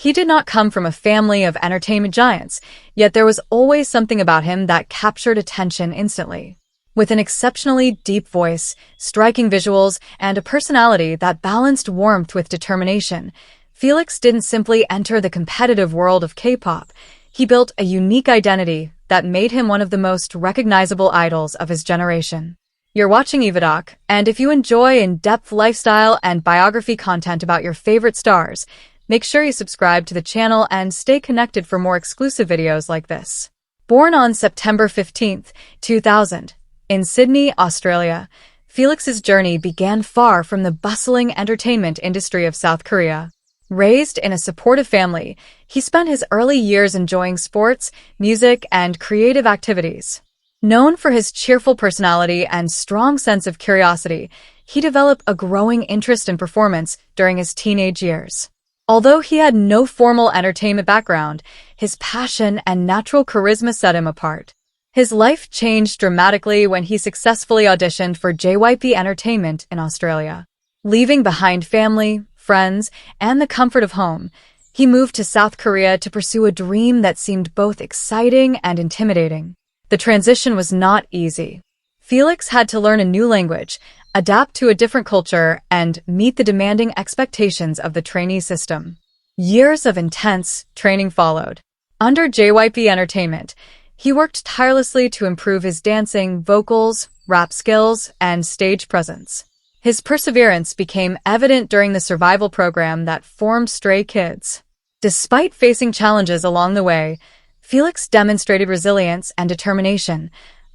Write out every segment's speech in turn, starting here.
He did not come from a family of entertainment giants, yet there was always something about him that captured attention instantly. With an exceptionally deep voice, striking visuals, and a personality that balanced warmth with determination, Felix didn't simply enter the competitive world of K-pop. He built a unique identity that made him one of the most recognizable idols of his generation. You're watching EvaDoc, and if you enjoy in-depth lifestyle and biography content about your favorite stars, make sure you subscribe to the channel and stay connected for more exclusive videos like this. Born on September 15, 2000, in Sydney, Australia, Felix's journey began far from the bustling entertainment industry of South Korea. Raised in a supportive family, he spent his early years enjoying sports, music, and creative activities. Known for his cheerful personality and strong sense of curiosity, he developed a growing interest in performance during his teenage years. Although he had no formal entertainment background, his passion and natural charisma set him apart. His life changed dramatically when he successfully auditioned for JYP Entertainment in Australia. Leaving behind family, friends, and the comfort of home, he moved to South Korea to pursue a dream that seemed both exciting and intimidating. The transition was not easy. Felix had to learn a new language, adapt to a different culture, and meet the demanding expectations of the trainee system. Years of intense training followed. Under JYP Entertainment, he worked tirelessly to improve his dancing, vocals, rap skills, and stage presence. His perseverance became evident during the survival program that formed Stray Kids. Despite facing challenges along the way, Felix demonstrated resilience and determination,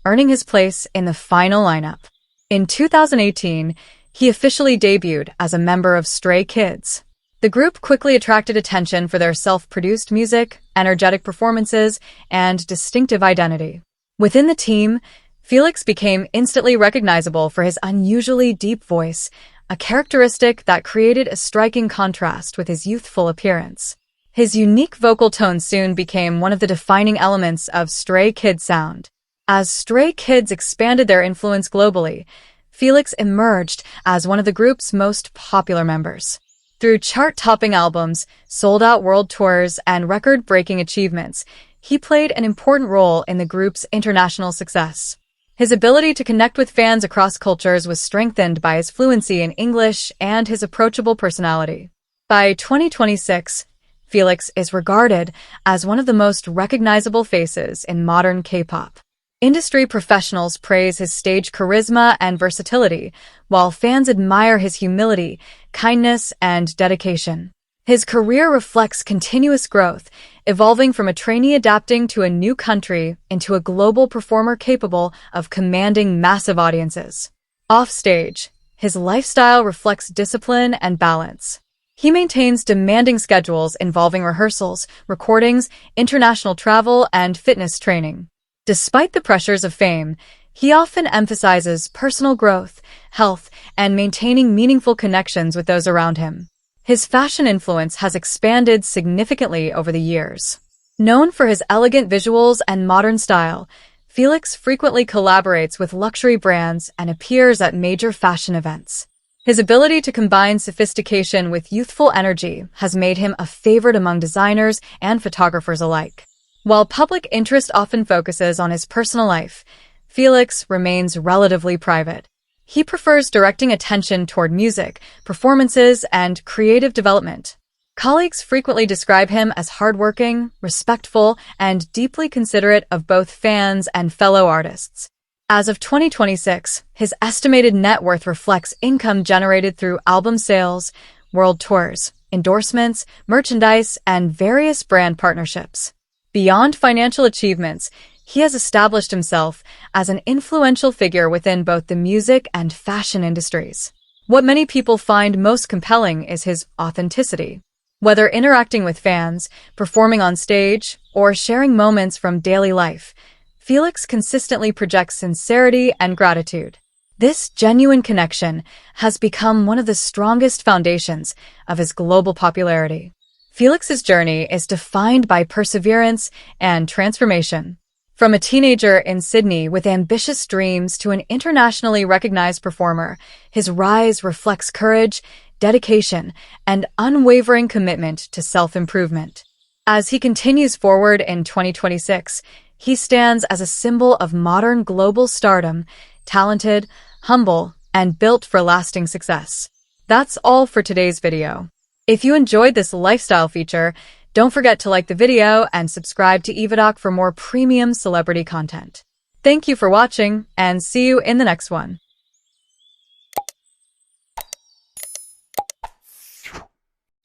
earning his place in the final lineup. In 2018, he officially debuted as a member of Stray Kids. The group quickly attracted attention for their self-produced music, energetic performances, and distinctive identity. Within the team, Felix became instantly recognizable for his unusually deep voice, a characteristic that created a striking contrast with his youthful appearance. His unique vocal tone soon became one of the defining elements of Stray Kids' sound. As Stray Kids expanded their influence globally, Felix emerged as one of the group's most popular members. Through chart-topping albums, sold-out world tours, and record-breaking achievements, he played an important role in the group's international success. His ability to connect with fans across cultures was strengthened by his fluency in English and his approachable personality. By 2026, Felix is regarded as one of the most recognizable faces in modern K-pop. Industry professionals praise his stage charisma and versatility, while fans admire his humility, kindness, and dedication. His career reflects continuous growth, evolving from a trainee adapting to a new country into a global performer capable of commanding massive audiences. Offstage, his lifestyle reflects discipline and balance. He maintains demanding schedules involving rehearsals, recordings, international travel, and fitness training. Despite the pressures of fame, he often emphasizes personal growth, health, and maintaining meaningful connections with those around him. His fashion influence has expanded significantly over the years. Known for his elegant visuals and modern style, Felix frequently collaborates with luxury brands and appears at major fashion events. His ability to combine sophistication with youthful energy has made him a favorite among designers and photographers alike. While public interest often focuses on his personal life, Felix remains relatively private. He prefers directing attention toward music, performances, and creative development. Colleagues frequently describe him as hardworking, respectful, and deeply considerate of both fans and fellow artists. As of 2026, his estimated net worth reflects income generated through album sales, world tours, endorsements, merchandise, and various brand partnerships. Beyond financial achievements, he has established himself as an influential figure within both the music and fashion industries. What many people find most compelling is his authenticity. Whether interacting with fans, performing on stage, or sharing moments from daily life, Felix consistently projects sincerity and gratitude. This genuine connection has become one of the strongest foundations of his global popularity. Felix's journey is defined by perseverance and transformation. From a teenager in Sydney with ambitious dreams to an internationally recognized performer, his rise reflects courage, dedication, and unwavering commitment to self-improvement. As he continues forward in 2026, he stands as a symbol of modern global stardom, talented, humble, and built for lasting success. That's all for today's video. If you enjoyed this lifestyle feature, don't forget to like the video and subscribe to EvaDoc for more premium celebrity content. Thank you for watching, and see you in the next one.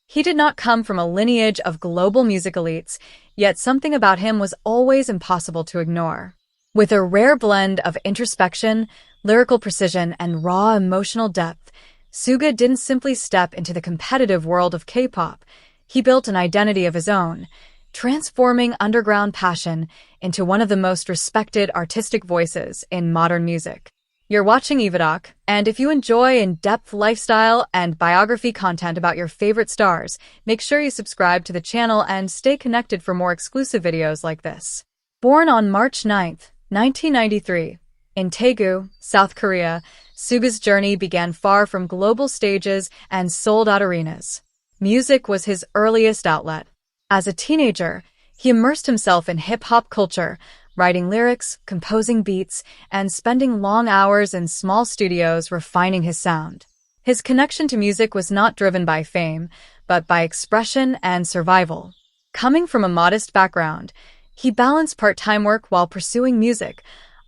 He did not come from a lineage of global music elites, yet something about him was always impossible to ignore. With a rare blend of introspection, lyrical precision, and raw emotional depth, SUGA didn't simply step into the competitive world of K-pop. He built an identity of his own, transforming underground passion into one of the most respected artistic voices in modern music. You're watching EvaDoc, and if you enjoy in-depth lifestyle and biography content about your favorite stars, make sure you subscribe to the channel and stay connected for more exclusive videos like this. Born on March 9, 1993, in Daegu, South Korea, SUGA's journey began far from global stages and sold-out arenas. Music was his earliest outlet. As a teenager, he immersed himself in hip-hop culture, writing lyrics, composing beats, and spending long hours in small studios refining his sound. His connection to music was not driven by fame, but by expression and survival. Coming from a modest background, he balanced part-time work while pursuing music,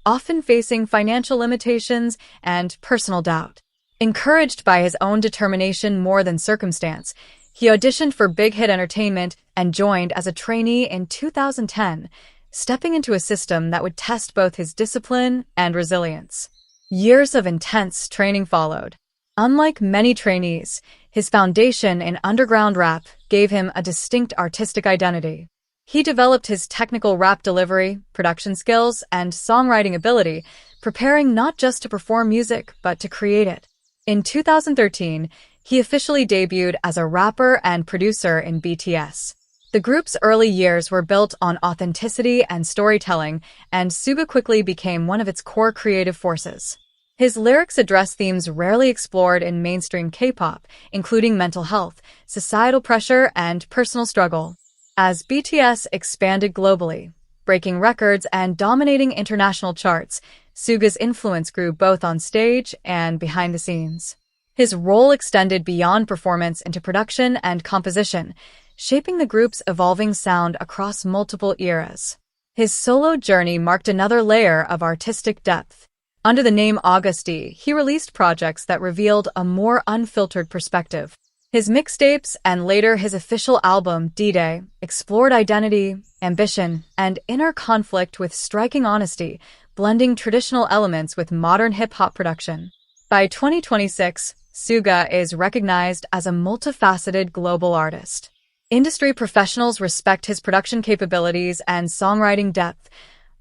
often facing financial limitations and personal doubt. Encouraged by his own determination more than circumstance, he auditioned for Big Hit Entertainment and joined as a trainee in 2010, stepping into a system that would test both his discipline and resilience. Years of intense training followed. Unlike many trainees, his foundation in underground rap gave him a distinct artistic identity. He developed his technical rap delivery, production skills, and songwriting ability, preparing not just to perform music, but to create it. In 2013, he officially debuted as a rapper and producer in BTS. The group's early years were built on authenticity and storytelling, and SUGA quickly became one of its core creative forces. His lyrics address themes rarely explored in mainstream K-pop, including mental health, societal pressure, and personal struggle. As BTS expanded globally, breaking records and dominating international charts, SUGA's influence grew both on stage and behind the scenes. His role extended beyond performance into production and composition, shaping the group's evolving sound across multiple eras. His solo journey marked another layer of artistic depth. Under the name Agust D, he released projects that revealed a more unfiltered perspective. His mixtapes and later his official album, D-Day, explored identity, ambition, and inner conflict with striking honesty, blending traditional elements with modern hip-hop production. By 2026, SUGA is recognized as a multifaceted global artist. Industry professionals respect his production capabilities and songwriting depth.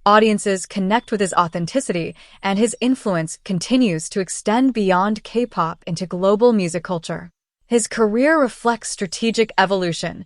Audiences connect with his authenticity, and his influence continues to extend beyond K-pop into global music culture. His career reflects strategic evolution,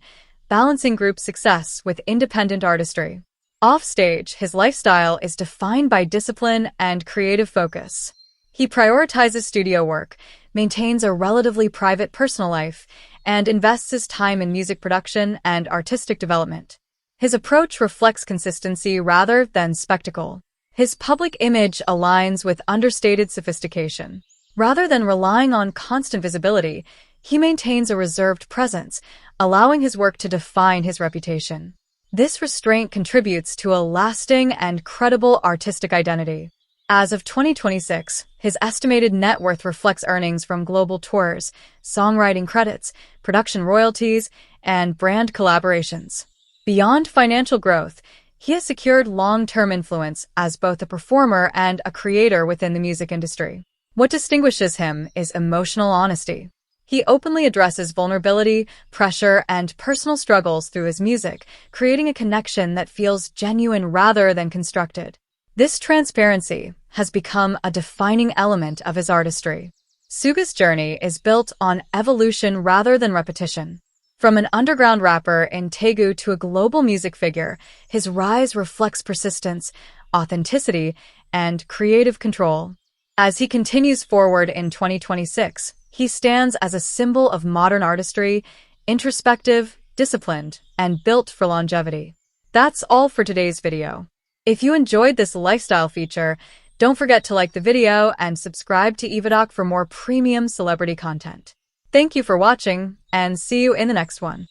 balancing group success with independent artistry. Offstage, his lifestyle is defined by discipline and creative focus. He prioritizes studio work, maintains a relatively private personal life, and invests his time in music production and artistic development. His approach reflects consistency rather than spectacle. His public image aligns with understated sophistication. Rather than relying on constant visibility, he maintains a reserved presence, allowing his work to define his reputation. This restraint contributes to a lasting and credible artistic identity. As of 2026, his estimated net worth reflects earnings from global tours, songwriting credits, production royalties, and brand collaborations. Beyond financial growth, he has secured long-term influence as both a performer and a creator within the music industry. What distinguishes him is emotional honesty. He openly addresses vulnerability, pressure, and personal struggles through his music, creating a connection that feels genuine rather than constructed. This transparency has become a defining element of his artistry. SUGA's journey is built on evolution rather than repetition. From an underground rapper in Daegu to a global music figure, his rise reflects persistence, authenticity, and creative control. As he continues forward in 2026, He stands as a symbol of modern artistry, introspective, disciplined, and built for longevity. That's all for today's video. If you enjoyed this lifestyle feature, don't forget to like the video and subscribe to EvaDoc for more premium celebrity content. Thank you for watching, and see you in the next one.